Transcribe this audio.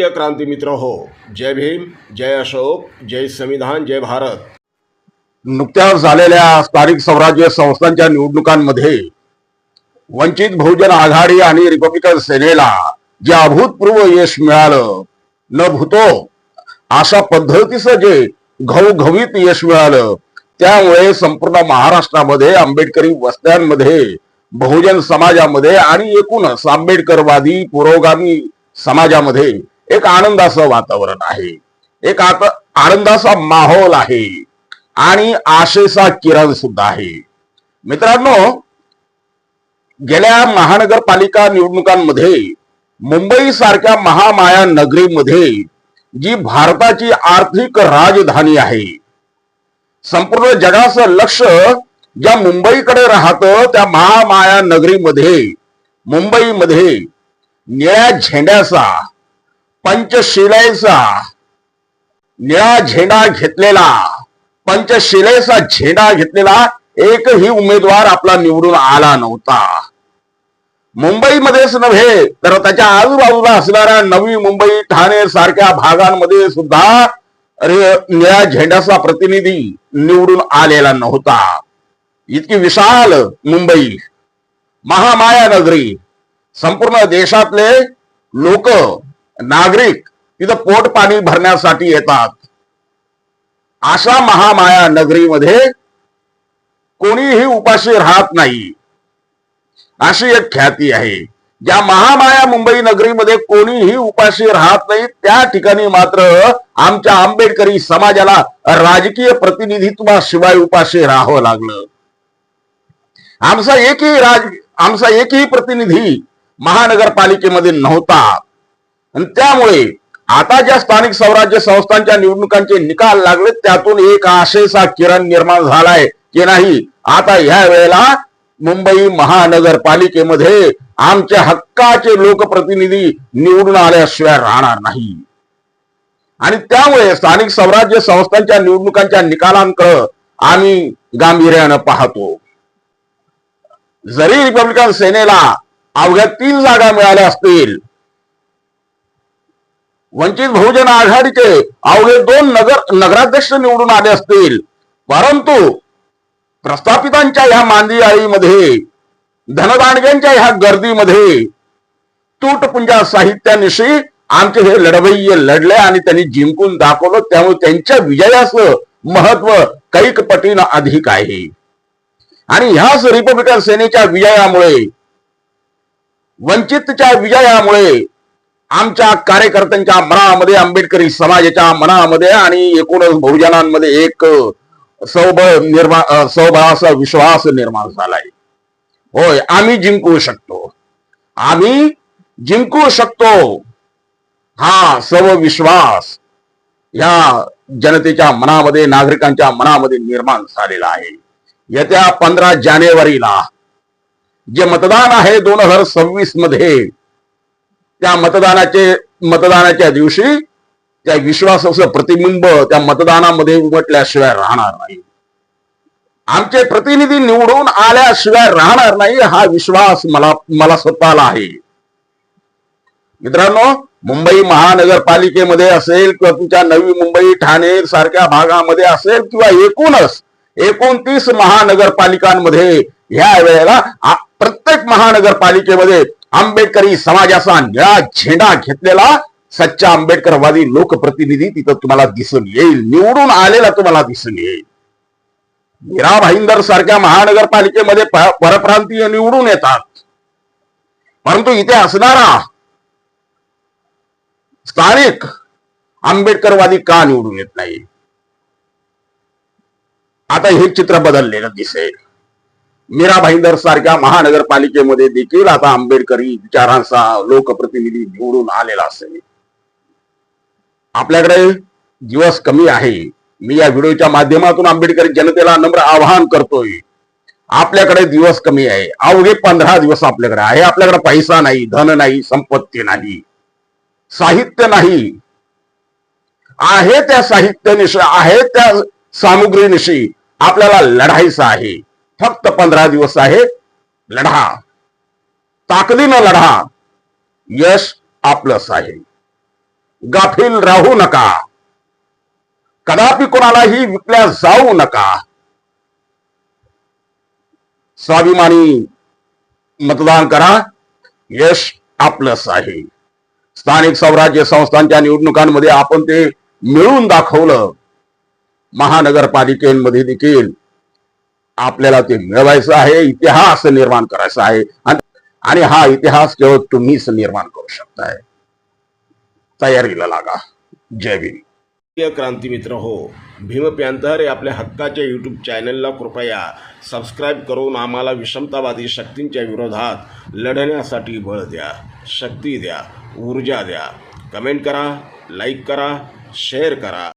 प्रिय क्रांती मित्र हो, जय भीम, जय अशोक, जय संविधान, जय भारत। नुकत्याच झालेल्या स्थानिक स्वराज्य संस्थांच्या निवडणुकांमध्ये वंचित बहुजन आघाडी आणि रिपब्लिकन सेनेला जे अभूतपूर्व यश मिळालं, न भूतो अशा पद्धतीचं जे घवघवीत यश मिळालं, त्यामुळे संपूर्ण महाराष्ट्रामध्ये आंबेडकरी वस्त्यांमध्ये, बहुजन समाजामध्ये आणि एकूणच आंबेडकरवादी पुरोगामी समाजामध्ये एक आनंदाचं वातावरण आहे, एक आनंदाचा माहोल आहे आणि आशेचा किरण सुद्धा आहे। मित्रांनो, गेल्या महानगरपालिका निवडणुकांमध्ये मुंबई सारख्या महामाया नगरीमध्ये जी भारताची आर्थिक राजधानी आहे, संपूर्ण जगाचं लक्ष ज्या मुंबईकडे राहतं, त्या महामाया नगरीमध्ये मुंबईमध्ये निळ्या झेंड्याचा, पंचशिलेचा निळा झेंडा घेतलेला, पंचशिलेचा झेंडा घेतलेला एकही उमेदवार आपला निवडून आला नव्हता। मुंबईमध्येच नव्हे तर त्याच्या आजूबाजूला असणाऱ्या नवी मुंबई, ठाणे सारख्या भागांमध्ये सुद्धा निळ्या झेंड्याचा प्रतिनिधी निवडून आलेला नव्हता। इतकी विशाल मुंबई, महामाया नगरी, संपूर्ण देशातले लोक, नागरिक तिथं पोट पाणी भरण्यासाठी येतात। अशा महामाया नगरीमध्ये कोणीही उपाशी राहत नाही, अशी एक ख्याती आहे। ज्या महामाया मुंबई नगरीमध्ये कोणीही उपाशी राहत नाही, त्या ठिकाणी मात्र आमच्या आंबेडकरी समाजाला राजकीय प्रतिनिधित्वाशिवाय उपाशी राहावं लागलं। आमचा एकही प्रतिनिधी महानगरपालिकेमध्ये नव्हता आणि त्यामुळे आता ज्या स्थानिक स्वराज्य संस्थांच्या निवडणुकांचे निकाल लागले, त्यातून एक आशेचा किरण निर्माण झालाय की नाही, आता ह्या वेळेला मुंबई महानगरपालिकेमध्ये आमच्या हक्काचे लोकप्रतिनिधी निवडून आल्याशिवाय राहणार नाही। आणि त्यामुळे स्थानिक स्वराज्य संस्थांच्या निवडणुकांच्या निकालांकडे आम्ही गांभीर्यानं पाहतो। जरी रिपब्लिकन सेनेला अवघ्या 3 जागा मिळाल्या असतील, वंचित बहुजन आघाडीचे अवघे 2 नगराध्यक्ष निवडून आले असतील, परंतु प्रस्थापितांच्या ह्या मांदियाळीमध्ये, धनदांडग्यांच्या ह्या गर्दीमध्ये, तुटपुंजा साहित्यानिशी आमचे हे लढवय्ये लढले आणि त्यांनी जिंकून दाखवलं। त्यामुळे त्यांच्या विजयाचं महत्व कैक पटीनं अधिक आहे। आणि ह्याच रिपब्लिकन सेनेच्या विजयामुळे, वंचितच्या विजयामुळे आमच्या कार्यकर्त्यांच्या मनामध्ये, आंबेडकरी समाजाच्या मनामध्ये आणि एकूणच बहुजनांमध्ये एक स्वबळाचा विश्वास निर्माण झालाय। होय, आम्ही जिंकू शकतो, आम्ही जिंकू शकतो, हा स्वविश्वास या जनतेच्या मनामध्ये, नागरिकांच्या मनामध्ये निर्माण झालेला आहे। येत्या 15 जानेवारीला जे मतदान आहे 2026 मध्ये, त्या मतदानाच्या दिवशी त्या विश्वासाचं प्रतिबिंब त्या मतदानामध्ये उमटल्याशिवाय राहणार नाही। आमचे प्रतिनिधी निवडून आल्याशिवाय राहणार नाही, हा विश्वास मला स्वतःला आहे। मित्रांनो, मुंबई महानगरपालिकेमध्ये असेल किंवा तुमच्या नवी मुंबई, ठाणे सारख्या भागामध्ये असेल किंवा एकूणच 29 महानगरपालिकांमध्ये ह्या वेळेला प्रत्येक महानगरपालिकेमध्ये आंबेडकरी समाजाचा निळा झेंडा घेतलेला सच्चा आंबेडकरवादी लोकप्रतिनिधी तिथं तुम्हाला दिसून येईल, निवडून आलेला तुम्हाला दिसून येईल। मीरा भाईंदर सारख्या महानगरपालिकेमध्ये परप्रांतीय निवडून येतात, परंतु इथे असणारा स्थानिक आंबेडकरवादी का निवडून येत नाही? आता हे चित्र बदललेलं दिसेल। मीरा भाईंदर सारख्या महानगरपालिकेमध्ये देखील आता आंबेडकरी विचारांचा लोकप्रतिनिधी निवडून आलेला असेल। आपल्याकडे दिवस कमी आहे। मी या व्हिडिओच्या माध्यमातून आंबेडकरी जनतेला नम्र आवाहन करतोय, आपल्याकडे दिवस कमी आहे, अवघे 15 दिवस आपल्याकडे आहे। आपल्याकडे पैसा नाही, धन नाही, संपत्ती नाही, साहित्य नाही, आहे त्या साहित्यानिशी, आहे त्या सामुग्रीनिशी आपल्याला लढायचं आहे। फक्त 15 दिवस आहे, लढा, ताकदीनं लढा, यश आपलंच आहे। गाफील राहू नका, कदापि कोणालाही विकल्या जाऊ नका. स्वाभिमानी मतदान करा, यश आपलंच आहे. स्थानिक स्वराज्य संस्थांच्या निवडणुकांमध्ये आपण ते मिळवून दाखवलं. महानगरपालिकेमध्ये देखील आपल्याला ते मिळवायचं आहे. इतिहास निर्माण करायचा आहे आणि हा इतिहास केवळ तुम्हीच निर्माण करू शकताय. तयारीला लागा. जय भीम. प्रिय क्रांती मित्र हो, भीम पॅंथर या आपल्या हक्काच्या यूट्यूब चॅनलला कृपया सबस्क्राईब करून आम्हाला विषमतावादी शक्तींच्या विरोधात लढण्यासाठी बळ द्या, शक्ती द्या, ऊर्जा द्या. कमेंट करा, लाईक करा, शेअर करा.